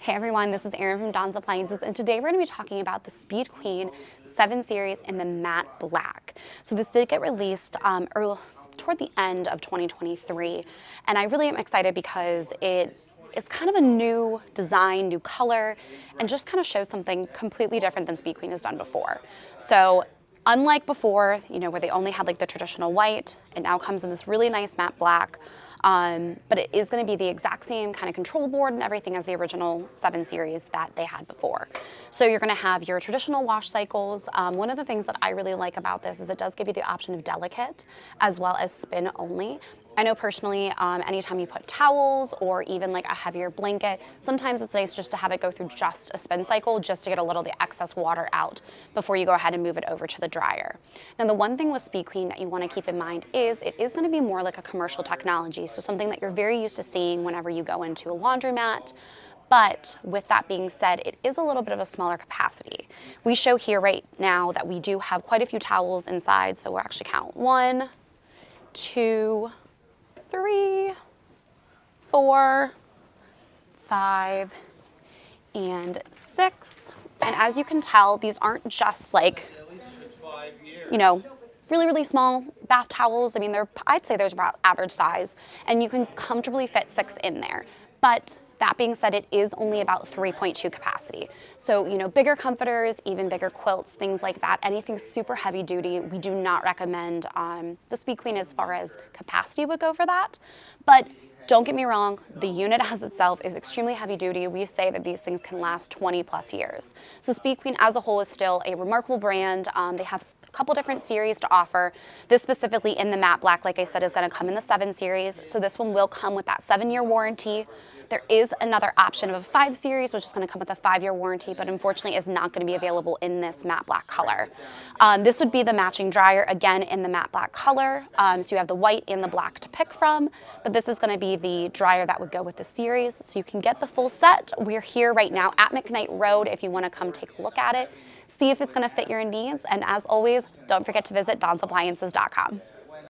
Hey everyone, this is Erin from Don's Appliances, and today we're going to be talking about the Speed Queen 7 Series in the matte black. So this did get released toward the end of 2023, and I really am excited because it is kind of a new design, new color, and just kind of shows something completely different than Speed Queen has done before. So unlike before, where they only had like the traditional white, it now comes in this really nice matte black. But it is going to be the exact same kind of control board and everything as the original 7 Series that they had before. So you're going to have your traditional wash cycles. One of the things that I really like about this is it does give you the option of delicate as well as spin only. I know personally, anytime you put towels or even like a heavier blanket, sometimes it's nice just to have it go through just a spin cycle just to get a little of the excess water out before you go ahead and move it over to the dryer. Now, the one thing with Speed Queen that you want to keep in mind is it is going to be more like a commercial technology, so something that you're very used to seeing whenever you go into a laundromat. But with that being said, it is a little bit of a smaller capacity. We show here right now that we do have quite a few towels inside, so we'll actually count 1, 2, 3, 4, 5, and 6. And as you can tell, these aren't just like, really, really small bath towels. I mean, I'd say there's about average size, and you can comfortably fit 6 in there. But that being said, it is only about 3.2 capacity. So, bigger comforters, even bigger quilts, things like that, anything super heavy duty, we do not recommend the Speed Queen as far as capacity would go for that. But don't get me wrong, the unit as itself is extremely heavy duty. We say that these things can last 20 plus years. So Speed Queen as a whole is still a remarkable brand. They have a couple different series to offer. This specifically in the matte black, like I said, is going to come in the 7 Series. So this one will come with that 7-year warranty. There is another option of a 5 Series, which is going to come with a 5-year warranty, but unfortunately is not going to be available in this matte black color. This would be the matching dryer, again, in the matte black color. So you have the white and the black to pick from, but this is going to be the dryer that would go with the series. So you can get the full set. We're here right now at McKnight Road if you want to come take a look at it, see if it's going to fit your needs. And as always, don't forget to visit donsappliances.com.